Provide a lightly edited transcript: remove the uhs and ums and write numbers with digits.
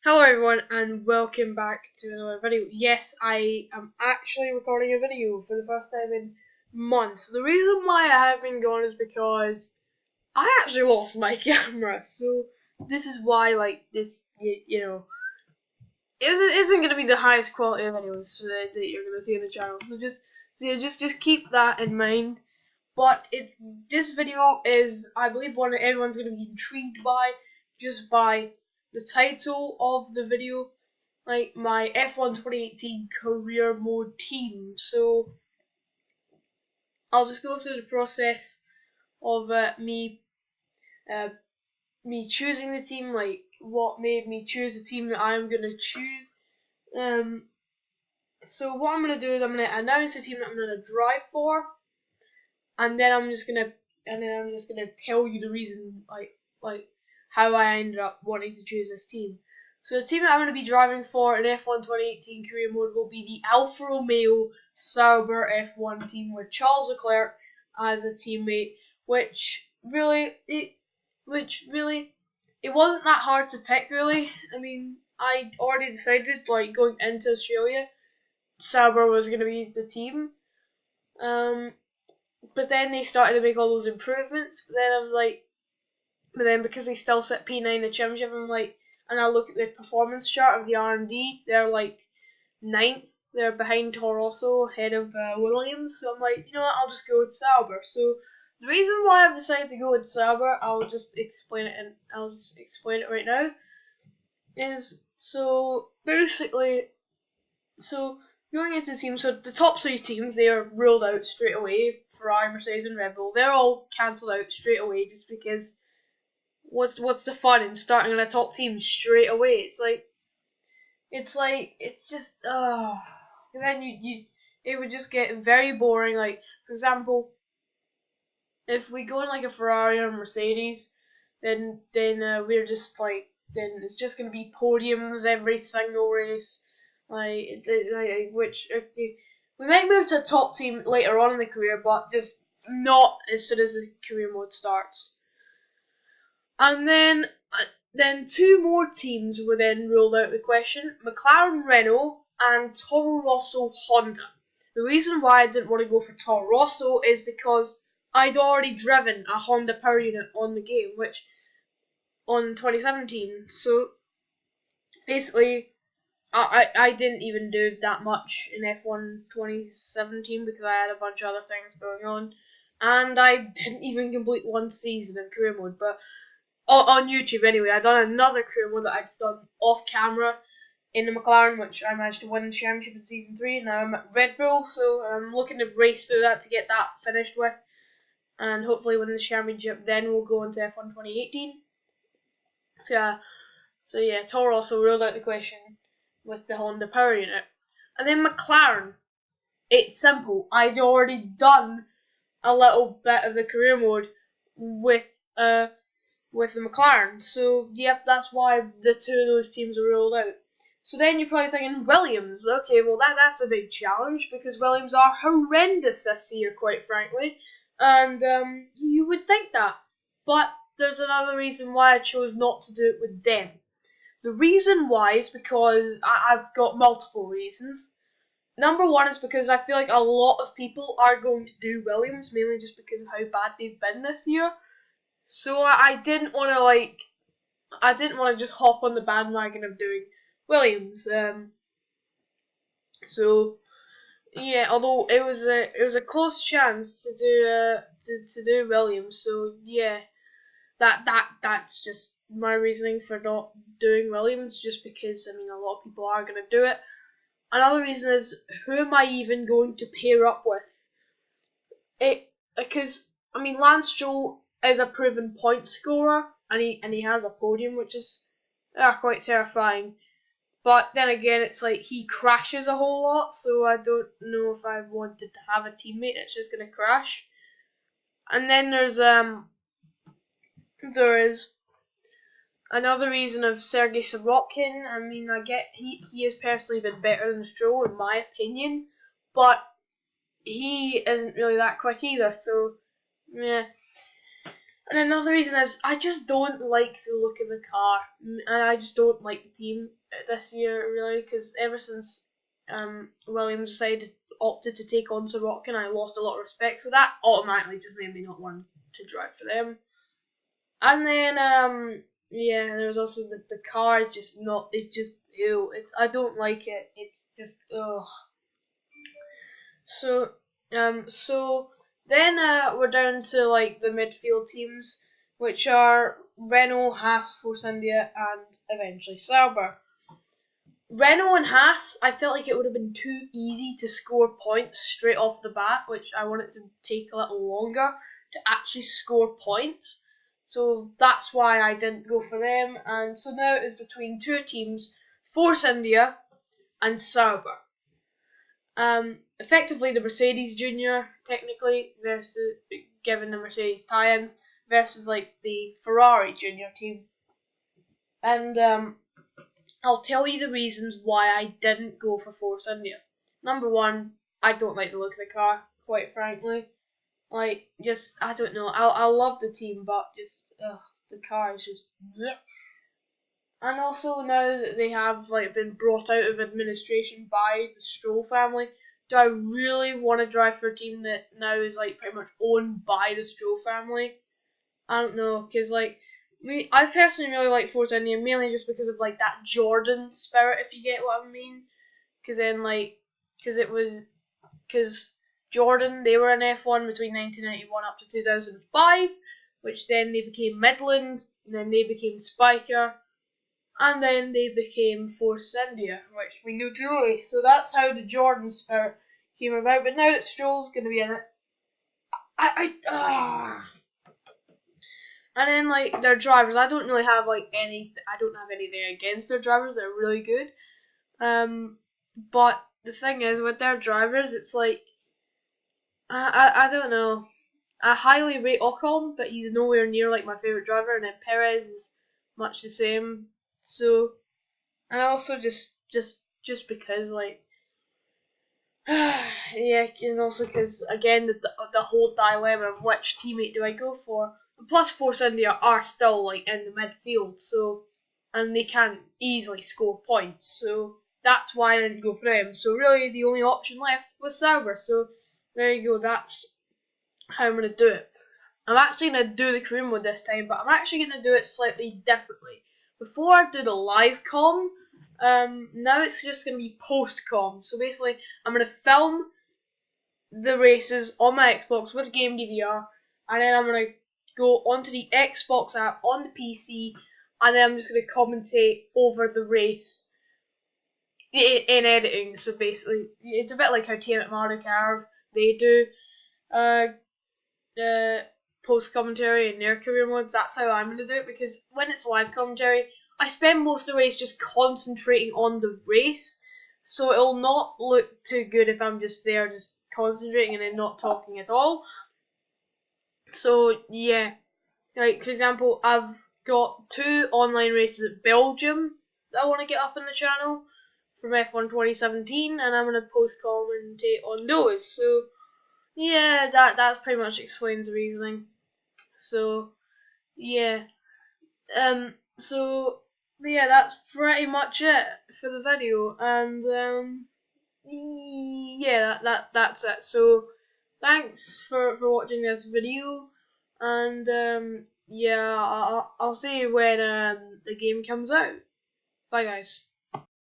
Hello everyone and welcome back to another video. Yes, I am actually recording a video for the first time in months. The reason why I have been gone is because I actually lost my camera. So this is why this, isn't going to be the highest quality of videos that you're going to see on the channel. So just keep that in mind. But this video is, I believe, one that everyone's going to be intrigued by just by the title of the video, like my F1 2018 career mode team. So I'll just go through the process of me choosing the team, like what made me choose the team that I'm gonna choose. So what I'm gonna do is I'm gonna announce the team that I'm gonna drive for, and then I'm just gonna tell you the reason, like how I ended up wanting to choose this team. So the team that I'm going to be driving for in F1 2018 career mode will be the Alfa Romeo Sauber F1 team with Charles Leclerc as a teammate, which really it wasn't that hard to pick, really. I mean, I already decided, like, going into Australia, Sauber was going to be the team. But then they started to make all those improvements. But then because they still sit P9 in the championship, and I look at the performance chart of the R&D, they're like 9th. They're behind Toro Rosso, ahead of Williams. So I'm like, you know what? I'll just go with Sauber. So the reason why I've decided to go with Sauber, I'll just explain it right now. Is so basically, so going into the team, so the top 3 teams, they are ruled out straight away. Ferrari, Mercedes, and Red Bull. They're all cancelled out straight away just because. What's the fun in starting on a top team straight away? It's just and then it would just get very boring. Like, for example, if we go in like a Ferrari or Mercedes, then we're just then it's just gonna be podiums every single race. We might move to a top team later on in the career, but just not as soon as the career mode starts. And then 2 more teams were then ruled out of the question: McLaren Renault and Toro Rosso Honda. The reason why I didn't want to go for Toro Rosso is because I'd already driven a Honda power unit on the game, which on 2017. So basically, I didn't even do that much in F1 2017 because I had a bunch of other things going on, and I didn't even complete one season in career mode. But on YouTube anyway, I done another career mode that I'd done off camera in the McLaren, which I managed to win the championship in season 3. Now I'm at Red Bull, so I'm looking to race through that to get that finished with, and hopefully win the championship. Then we'll go into F1 2018. So yeah, Toro also ruled out the question with the Honda power unit. And then McLaren, it's simple. I'd already done a little bit of the career mode with the McLaren. So, yep, that's why the 2 of those teams are ruled out. So then you're probably thinking, Williams. Okay, well, that's a big challenge because Williams are horrendous this year, quite frankly. And you would think that. But there's another reason why I chose not to do it with them. The reason why is because I've got multiple reasons. Number 1 is because I feel like a lot of people are going to do Williams, mainly just because of how bad they've been this year. So I didn't want to just hop on the bandwagon of doing Williams. So yeah, although it was a close chance to do Williams. So yeah, that's just my reasoning for not doing Williams, just because I mean a lot of people are gonna do it. Another reason is, who am I even going to pair up with? Because I mean Lance Stroll is a proven point scorer, and he has a podium, which is quite terrifying. But then again, it's like he crashes a whole lot, so I don't know if I wanted to have a teammate that's just gonna crash. And then there is another reason of Sergei Sorokin. I mean, I get he has personally been better than Stroll in my opinion, but he isn't really that quick either. So yeah. And another reason is I just don't like the look of the car, and I just don't like the team this year really, because ever since Williams opted to take on Sorokin, I lost a lot of respect. So that automatically just made me not want to drive for them. And then yeah, there was also the car is just not. It's just ew. I don't like it. It's just ugh. So then we're down to like the midfield teams, which are Renault, Haas, Force India, and eventually Sauber. Renault and Haas, I felt like it would have been too easy to score points straight off the bat, which I wanted to take a little longer to actually score points. So that's why I didn't go for them. And so now it's between two teams, Force India and Sauber. Effectively the Mercedes Junior, technically, versus given the Mercedes tie-ins, versus like the Ferrari Junior team. And I'll tell you the reasons why I didn't go for Force India. Number one, I don't like the look of the car, quite frankly. Like, just, I don't know. I love the team, but just, the car is just, bleh. And also now that they have like been brought out of administration by the Stroll family, do I really want to drive for a team that now is like pretty much owned by the Stroll family? I don't know, because like I personally really like Force India mainly just because of like that Jordan spirit, if you get what I mean. Because then like, because Jordan, they were in F1 between 1991 up to 2005, which then they became Midland, and then they became Spiker, and then they became Force India, which we knew truly. So that's how the Jordan spirit came about. But now that Stroll's going to be in it, And then like their drivers, I don't really have like I don't have anything against their drivers. They're really good. But the thing is with their drivers, it's like I don't know. I highly rate Ocon, but he's nowhere near like my favorite driver, and then Perez is much the same. So, and also just because like yeah, and also because again the whole dilemma of which teammate do I go for. Plus, Force India are still like in the midfield, so and they can't easily score points, so that's why I didn't go for them. So really, the only option left was Sauber. So there you go. That's how I'm gonna do it. I'm actually gonna do the career mode this time, but I'm actually gonna do it slightly differently. Before I do the live com, now it's just gonna be post com. So basically, I'm gonna film the races on my Xbox with Game DVR, and then I'm gonna go onto the Xbox app on the PC, and then I'm just gonna commentate over the race in editing. So basically, it's a bit like how Team at Mario Kart they do post commentary in their career modes. That's how I'm gonna do it, because when it's live commentary, I spend most of the race just concentrating on the race, so it'll not look too good if I'm just there just concentrating and then not talking at all. So yeah, like for example, I've got 2 online races at Belgium that I want to get up on the channel from F1 2017, and I'm gonna post commentate on those. So yeah, that pretty much explains the reasoning. So yeah, so yeah, that's pretty much it for the video, and yeah, that's it. So thanks for watching this video, and yeah, I'll see you when the game comes out. Bye guys.